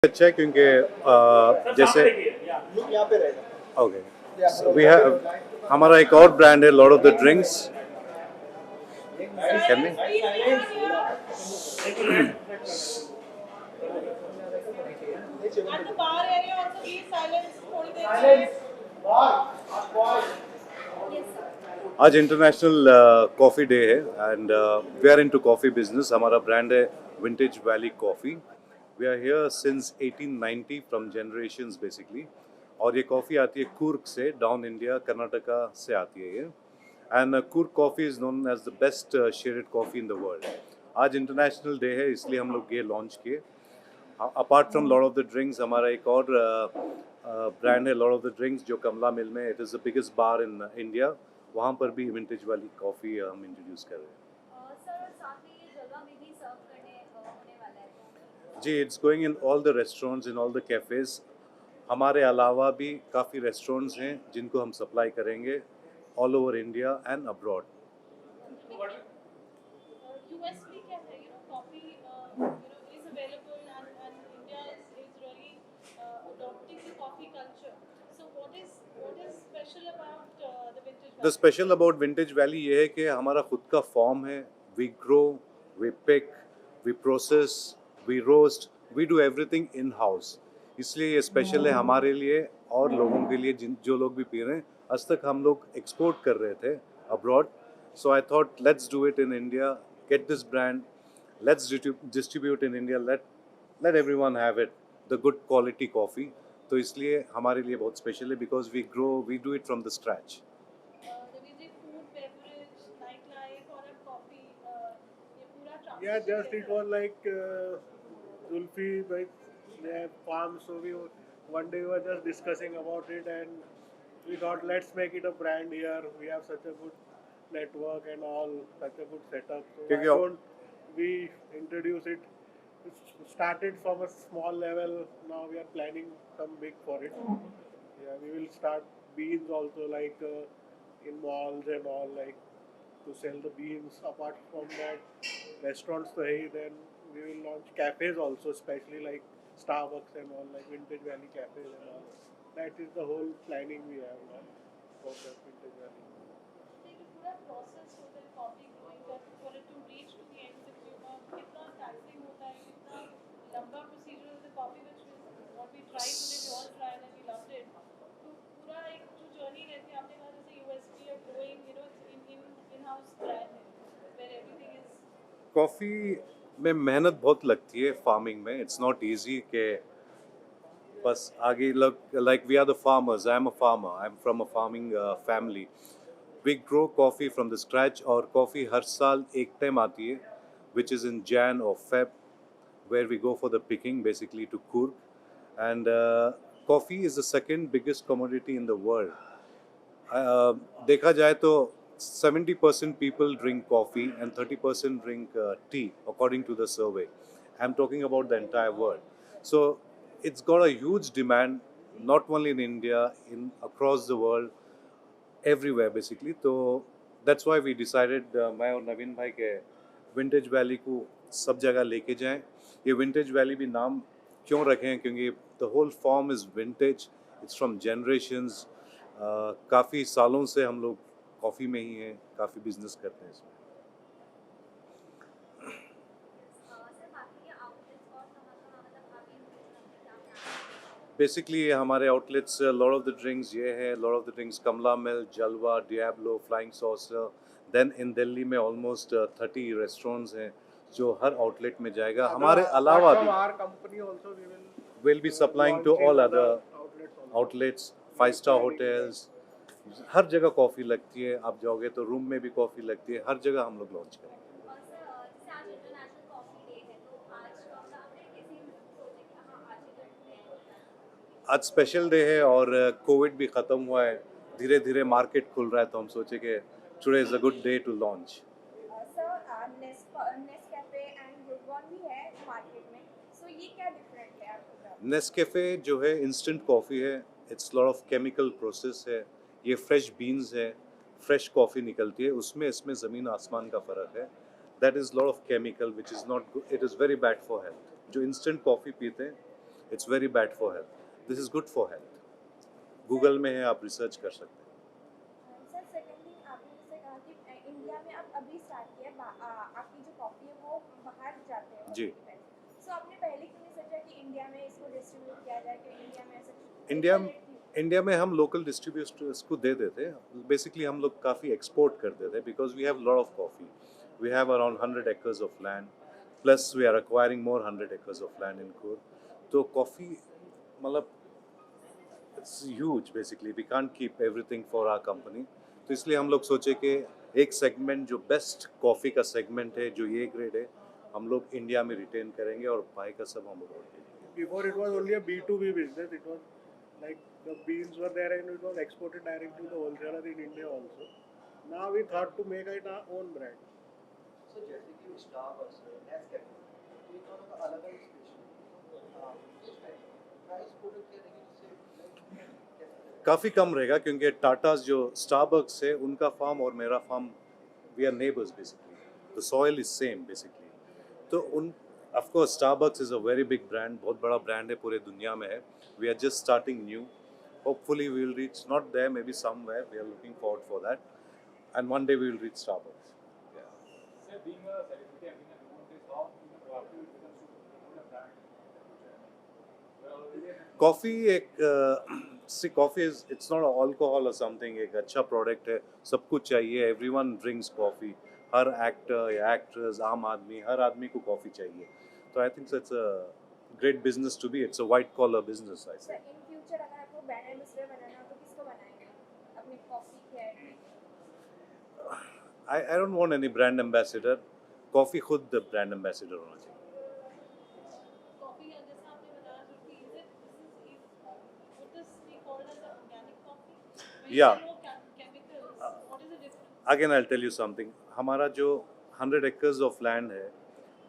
अच्छा है क्योंकि जैसे ओके वी हैव हमारा एक और ब्रांड है Lord of the drinks can me At the bar area also please silence थोड़ी देर के लिए. आज इंटरनेशनल कॉफ़ी डे है and we are into coffee business. हमारा ब्रांड है vintage valley coffee. We are here since 1890 from generations basically. और ये coffee आती है कूर्ग से, डाउन इंडिया कर्नाटका से आती है ये। And Coorg coffee is known as the best shaded coffee in the world. आज इंटरनेशनल डे है इसलिए हम लोग ये लॉन्च किए। Apart from lord of the drinks हमारा एक और ब्रांड है लॉर्ड ऑफ द ड्रिंक्स जो कमला मिल में, it is the biggest bar in India. वहाँ पर भी विंटेज वाली कॉफ़ी हम इंट्रोड्यूस कर रहे हैं। सर साथ में ये जगह में भी सर्व करने होने वाला है तो जी, it's going in all the restaurants, in all the cafes. हमारे अलावा भी काफ़ी रेस्टोरेंट्स हैं जिनको हम सप्लाई करेंगे all over India and abroad. USP क्या है coffee is available and India is really adopting the coffee culture. So what is special about the vintage the Valley? Special about Vintage Valley ये है कि हमारा खुद का farm है। We grow, we pick, we process, we roast, we do everything in house. इसलिए ये special है हमारे लिए और लोगों के लिए जिन जो लोग भी पी रहे हैं। आज तक हम लोग एक्सपोर्ट कर रहे थे abroad, so I thought let's do it in India, get this brand, let's distribute in India, let everyone have it the good quality coffee. तो इसलिए हमारे लिए बहुत स्पेशल है because we grow, we do it from the scratch. Ravi ji food, beverage, nightlife और अब coffee ये पूरा Yeah, transition just it कैसा was like Zulfi, like they have farms, so one day we were just discussing about it, and we thought let's make it a brand here. We have such a good network and all, such a good setup. So why क्योंकि don't we introduce it? It started from a small level. Now we are planning some big for it. Yeah, we will start beans also, like in malls and all, like to sell the beans. Apart from that, restaurants to hey, then we will launch cafes also, especially like Starbucks and all, like Vintage Valley cafes and all. That is the whole planning we have now for the Vintage Valley. ये जो पूरा process होता है coffee growing का for it to reach to the end consumer कितना taxing होता है कितना लंबा procedure है the coffee which is what we tried today we all tried and we loved it तो पूरा एक जो journey रहती है आपने कहा जैसे USP of growing it's in-house brand है where everything is कॉफ़ी में मेहनत बहुत लगती है फार्मिंग में। इट्स नॉट इजी कि बस आगे लोग like we are the farmers, I am a farmer, I am from a farming family. We grow coffee from the scratch और कॉफ़ी हर साल एक टाइम आती है विच इज़ इन जैन और Feb where we go for the picking basically to Coorg. And coffee is the second biggest commodity in the world. देखा जाए तो 70% people drink coffee and 30% drink tea according to the survey. I'm talking about the entire world. So it's got a huge demand not only in India, in across the world, everywhere basically. तो that's why we decided मैं और नवीन भाई के vintage valley को सब जगह लेके जाएं। ये विंटेज वैली भी नाम क्यों रखे हैं क्योंकि the whole farm is vintage, it's from generations. काफ़ी सालों से हम लोग कॉफ़ी में ही हैं, काफ़ी बिजनेस करते हैं इसमें। सर बाकी ये outlets और कहाँ मतलब आप include अपने क्या plan बेसिकली हमारे outlets Lord of the drinks ये है, लॉर्ड ऑफ द ड्रिंक्स कमला मिल, जलवा, Diablo, flying saucer. Then in Delhi में ऑलमोस्ट 30 रेस्टोरेंट्स हैं जो हर आउटलेट में जाएगा। हमारे अलावा Apart from भी our company also, we will will be supplying to launching all other other outlets also. Outlets, 5 star hotels. हर जगह कॉफ़ी लगती है, आप जाओगे तो रूम में भी कॉफ़ी लगती है, हर जगह हम लोग लॉन्च करेंगे। सर जैसे आज इंटरनेशनल कॉफी डे है तो आज का मतलब आपने कैसे सोचे कि हाँ आज ही करते हैं आज स्पेशल डे है और कोविड भी ख़त्म हुआ है, धीरे धीरे मार्केट खुल रहा है, तो हम सोचे कि today is a good day to launch. Sir Nescafe and good one भी है मार्केट में, सो ये क्या डिफरेंट है आपके साथ? नेस्कैफ़े जो है इंस्टेंट कॉफ़ी है, it's lot of chemical process है। ये फ्रेश बीन्स है, फ्रेश कॉफ़ी निकलती है, उसमें इसमें ज़मीन आसमान का फ़र्क है। That is lot of chemical which is not good, it is very bad for health. जो इंस्टेंट कॉफ़ी पीते हैं It's very bad for health. This is good for health. Google में है, आप रिसर्च कर सकते हैं. सर सेकंड थिंग आपने जैसे कहा कि इंडिया में आप अभी स्टार्ट किया आपकी जो कॉफ़ी है वो बाहर जाते हैं जी. सो आपने पहले क्यों नहीं सोचा कि इंडिया में इसको डिस्ट्रीब्यूट किया जाए कि इंडिया में ऐसा इंडिया circulate क्यों? इंडिया में हम लोकल डिस्ट्रीब्यूटर्स को दे देते हैं. बेसिकली हम लोग काफ़ी एक्सपोर्ट कर देते हैं because we have lot of coffee. We have around 100 acres of land, plus we are acquiring more 100 acres of land in Coorg. तो कॉफ़ी मतलब it's huge. Basically we can't keep everything for our company. तो इसलिए हम लोग सोचे कि एक segment जो बेस्ट कॉफ़ी का सेगमेंट है, जो ये ग्रेड है, हम लोग इंडिया में रिटेन करेंगे और बाकी का सब हम लोग. Before it was only a B2B business. It was like the beans were there and it was exported directly to the wholesaler in India also. Now we thought to make it our own brand. Sir जैसे कि Starbucks है, Nescafe, तो ये दोनों का अलग अलग special price product क्या रहेगी जिससे कैसे काफ़ी कम रहेगा क्योंकि टाटास जो स्टारबक्स है उनका फार्म और मेरा farm, we are neighbours basically. The soil is same basically. तो उन of course Starbucks is a very big brand, बहुत बड़ा ब्रांड है, पूरे दुनिया में है. We are just starting new. Hopefully we will reach not there, maybe somewhere. We are looking forward for that and one day we will reach Starbucks. Sir, being a celebrity and being a known face, how coffee becomes a brand in the future? We're already coffee एक सी coffee is it's not alcohol और something. एक अच्छा product है, सब कुछ चाहिए. Everyone drinks coffee. हर एक्टर या एक्ट्रेस, आम आदमी, हर आदमी को कॉफ़ी चाहिए. तो I think it's a great business to be. It's a white collar business I say. Sir in future अगर आपको ब्रांड एम्बेसडर बनाना हो तो किसको बनाएंगे अपने कॉफ़ी के ऐड में? I don't want any brand ambassador. Coffee खुद ब्रांड एम्बेसडर होना चाहिए. कॉफी जैसा आपने बताया जो कि would this be called as an organic coffee? When you Yeah. say no chemicals, what is the difference? Again I tell you something. हमारा जो 100 acres ऑफ लैंड है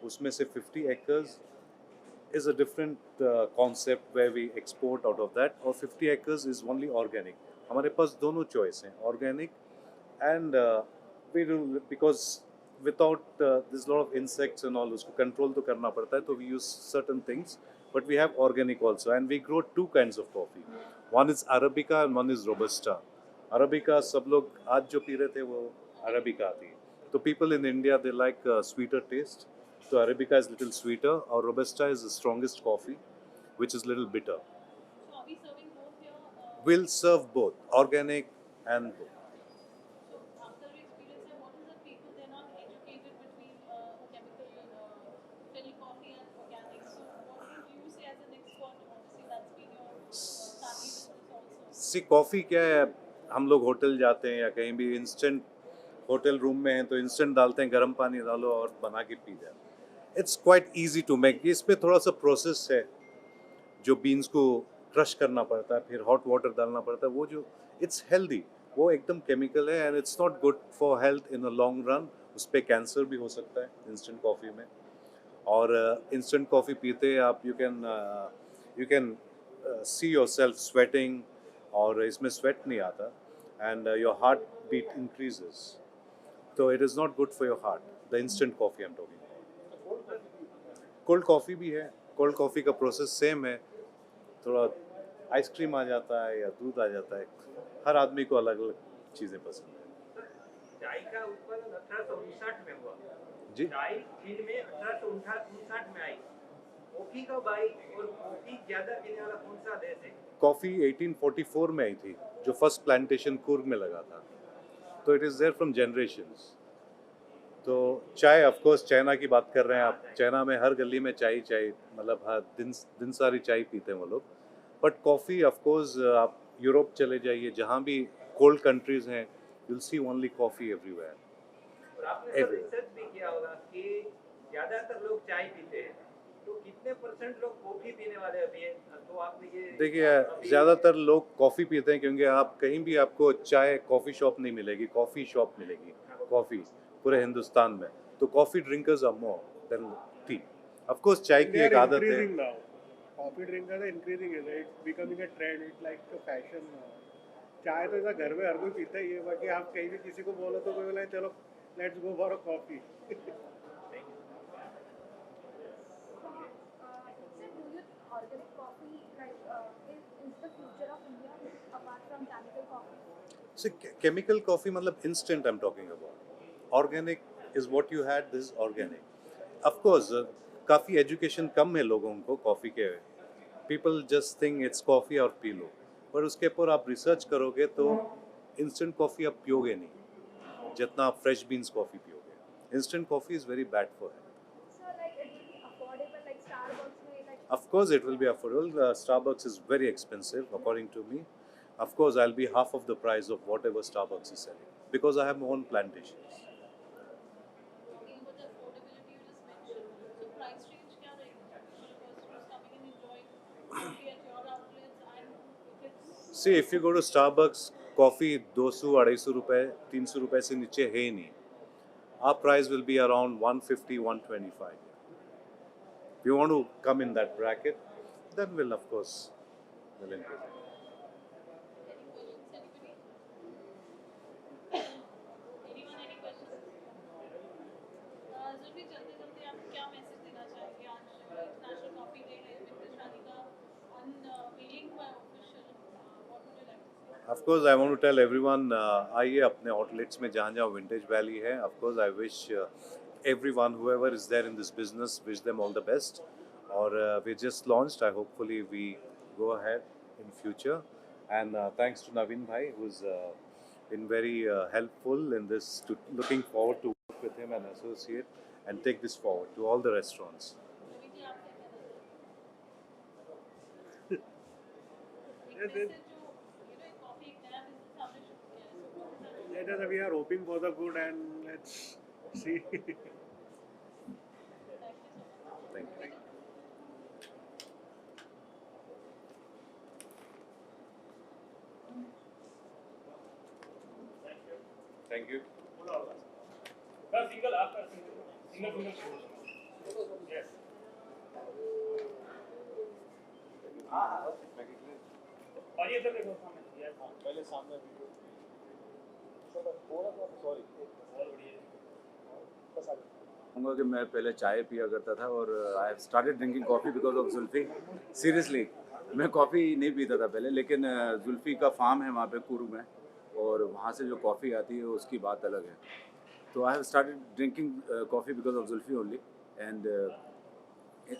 उसमें से 50 acres is a different concept where we export out of that, और 50 acres is only organic. हमारे पास दोनों choice हैं, organic and we do, because without there's a lot of insects and all, उसको control तो करना पड़ता है, तो we use certain things, but we have organic also and we grow two kinds of coffee. One is Arabica and one is Robusta. Arabica सब लोग आज जो पी रहे थे वो Arabica थी. तो people in India they like sweeter taste. So Arabica is little sweeter, or Robusta is the strongest coffee, which is little bitter. So are we serving both here? We'll serve both, organic and both. So after your experience, what is the people they're not educated between chemical filled coffee and organic? So what would you say as an expert? Obviously that's been your family business also. See, coffee क्या है, हम लोग hotel जाते हैं या कहीं भी instant hotel room में हैं तो इंस्टेंट डालते हैं, गर्म पानी डालो और बना के पी जाए. It's quite easy to make. इस पे थोड़ा सा प्रोसेस है, जो बीन्स को क्रश करना पड़ता है, फिर हॉट वाटर डालना पड़ता है. वो जो इट्स हेल्दी, वो एकदम केमिकल है and it's not good for health in a long run. उस पर कैंसर भी हो सकता है इंस्टेंट कॉफ़ी में. और इंस्टेंट कॉफ़ी पीते आप you can see yourself sweating, और इसमें स्वेट नहीं आता and your heart beat increases. तो it is not good for your heart, the instant coffee I am talking. Cold coffee भी है. कोल्ड कॉफ़ी का प्रोसेस सेम है. थोड़ा आइसक्रीम आ जाता है या दूध आ जाता है. हर आदमी को अलग अलग चीज़ें पसंद है. चाय का उत्पादन 1859 में हुआ. जी. चाय चीन में 1859 में आई. कॉफी कब आई और कॉफी ज्यादा पीने वाला कौन सा देश है? कॉफ़ी 1844 में आई थी, जो फर्स्ट प्लांटेशन कूर्ग में लगा था. तो it is there from generations. तो चाय ऑफ कोर्स चाइना की बात कर रहे हैं आप. चाइना में हर गली में चाय चाय, मतलब हर दिन सारी चाय पीते हैं वो लोग. बट कॉफ़ी ऑफ कोर्स आप यूरोप चले जाइए, जहाँ भी कोल्ड कंट्रीज हैं, you will see only coffee everywhere. और आपने सर रिसर्च भी किया होगा कि ज्यादातर लोग चाय पीते हैं, तो कितने परसेंट लोग कॉफी पीने वाले अभी हैं? तो आपने ये देखिए, अभी- ज़्यादातर लोग कॉफ़ी पीते हैं क्योंकि आप कहीं भी आपको चाय कॉफ़ी शॉप नहीं मिलेगी, कॉफ़ी शॉप मिलेगी. कॉफ़ी पूरे हिंदुस्तान में. तो coffee drinkers are more than tea. Of course चाय की They एक are आदत है. increasing now. Coffee drinkers are increasing. It's becoming a trend. It's like a fashion now. चाय तो ऐसा घर में हर कोई पीता ही है. बाकी आप कहीं भी किसी को बोलो तो कोई बोला चलो let's go for a coffee. Sir, do you organic coffee like is the future of India apart from chemical coffee? So chemical coffee मतलब instant I'm talking about. Organic is what you had. This is organic. Of course, काफ़ी education कम है लोगों को coffee के. People just think it's coffee और P low. पर उसके ऊपर आप रिसर्च करोगे तो instant coffee आप पियोगे नहीं जितना आप fresh beans coffee पियोगे. Instant coffee is very bad for health. So like it will be affordable like Starbucks may like. Of course, it will be affordable. Starbucks is very expensive, according to me. Of course, I'll be half of the price of whatever Starbucks is selling because I have my own plantations. Talking about the affordability you just mentioned, so price range क्या रहेगा for a person who's coming and enjoying coffee at your outlets and if it's See, if you go to Starbucks, coffee 200, 250 रुपए, 300 रुपए से नीचे है ही नहीं. Our price will be around 150, 125. If you want to come in that bracket, then we'll of course will increase it. any questions anybody? Anyone any questions? ज़रूरी चलते चलते आप क्या मैसेज देना चाहेंगे आज इंटरनेशनल कॉफी डे है विंटेज वैली का अनवीलिंग हुआ है official what would you like to say? Of course, I want to tell everyone, आइए अपने outlets में जहाँ जहाँ vintage valley है. Of course, I wish everyone, whoever is there in this business, wish them all the best. Or we just launched. Hopefully we go ahead in future. And thanks to Naveen Bhai, who's been very helpful in this. Looking forward to work with him and associate and take this forward to all the restaurants. नवीन जी आप क्या कहना चाहेंगे? एक Yes, message जो एक coffee एक नया business आपने शुरू किया है सो what is that? Let us, we are hoping for the good and let's see. Thank you so much. Thank you. Thank you. Sir, single after single. Yes. और ये इधर देखो सामने. Yes. पहले सामने वीडियो. सॉरी. बहुत बढ़िया. बस आ कहूँगा कि मैं पहले चाय पिया करता था और I have started drinking coffee because of Zulfi. Seriously मैं कॉफ़ी नहीं पीता था पहले, लेकिन जुल्फ़ी का फार्म है वहाँ पे कुरू में और वहाँ से जो कॉफ़ी आती है उसकी बात अलग है. तो I have started drinking coffee because of Zulfi only. And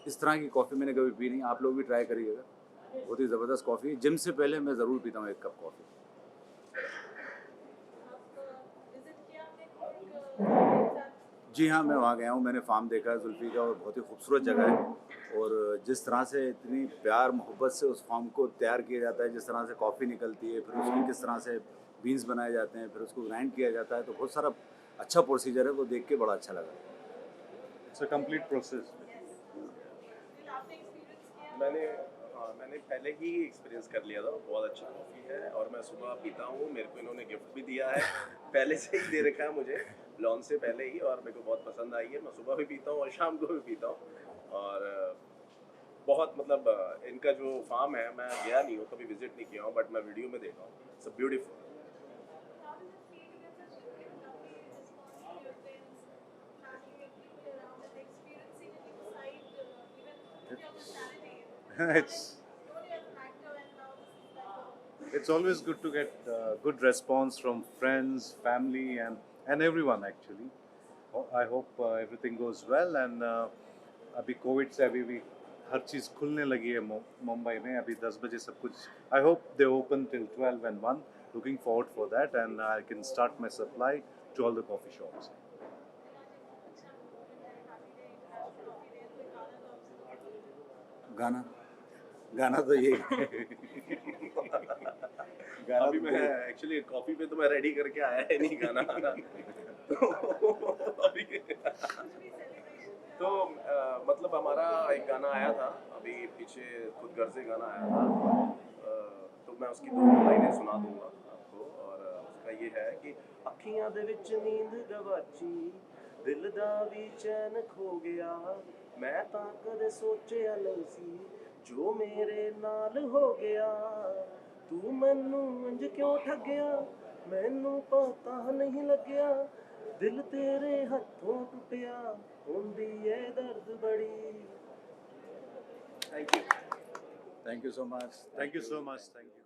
इस तरह की कॉफ़ी मैंने कभी पी नहीं. आप लोग भी ट्राई करिएगा, बहुत ही ज़बरदस्त कॉफ़ी. जिम से पहले मैं ज़रूर पीता हूँ एक कप कॉफ़ी. विजिट किया आपने एक साथ जी हाँ, मैं वहाँ गया हूँ. मैंने फार्म देखा है जुल्फ़ी का और बहुत ही खूबसूरत जगह है. और जिस तरह से इतनी प्यार मोहब्बत से उस फार्म को तैयार किया जाता है, जिस तरह से कॉफ़ी निकलती है, फिर उसकी किस तरह से बीन्स बनाए जाते हैं, फिर उसको ग्राइंड किया जाता है, तो बहुत सारा अच्छा प्रोसीजर है. वो देख के बड़ा अच्छा लगा. It's a complete process. आपने एक्सपीरियंस किया मैंने पहले ही एक्सपीरियंस कर लिया था. बहुत अच्छी कॉफ़ी है और मैं सुबह पीता हूँ. मेरे को इन्होंने गिफ्ट भी दिया है, पहले से ही दे रखा है मुझे लॉन्च से पहले ही, और मेरे को बहुत पसंद आई है. मैं सुबह भी पीता हूँ और शाम को भी पीता हूँ. और बहुत मतलब इनका जो फार्म है, मैं गया नहीं हूँ, कभी विजिट नहीं किया हूँ, बट मैं वीडियो में देखा हूँ. It's beautiful. How does it feel to get such lovely response from your friends, family, and people around, and experiencing it inside, even your personality? It's Known you as an actor, and now this is like it's always good to get good response from friends, family, and everyone actually. I hope everything goes well. And अभी Covid से अभी भी हर चीज़ खुलने लगी है मुंबई में. अभी 10 बजे सब कुछ. I hope they open till 12 and 1. Looking forward for that, and I can start my supply to all the coffee shops. गाना गाना तो ये गाना अभी तो मैं एक्चुअली कॉफ़ी पे तो मैं रेडी करके आया है नहीं गाना. तो अभी तो मतलब हमारा एक गाना आया था अभी पीछे, खुद घर से गाना आया था. तो मैं उसकी 2 लाइनें सुना दूंगा आपको. और उसका ये है कि अखियां दे विच नींद गवाची, दिल दा भी चैन खो गया, मैं तां कदे सोचिया नहीं सी जो मेरे नाल हो गया, तू मैनू इंज क्यों ठगया, मैनू पता नहीं लग्या, दिल तेरे हथों टुटिया, हुंदी है दर्द बड़ी. Thank you. Thank you so much. Thank you so much. Thank you.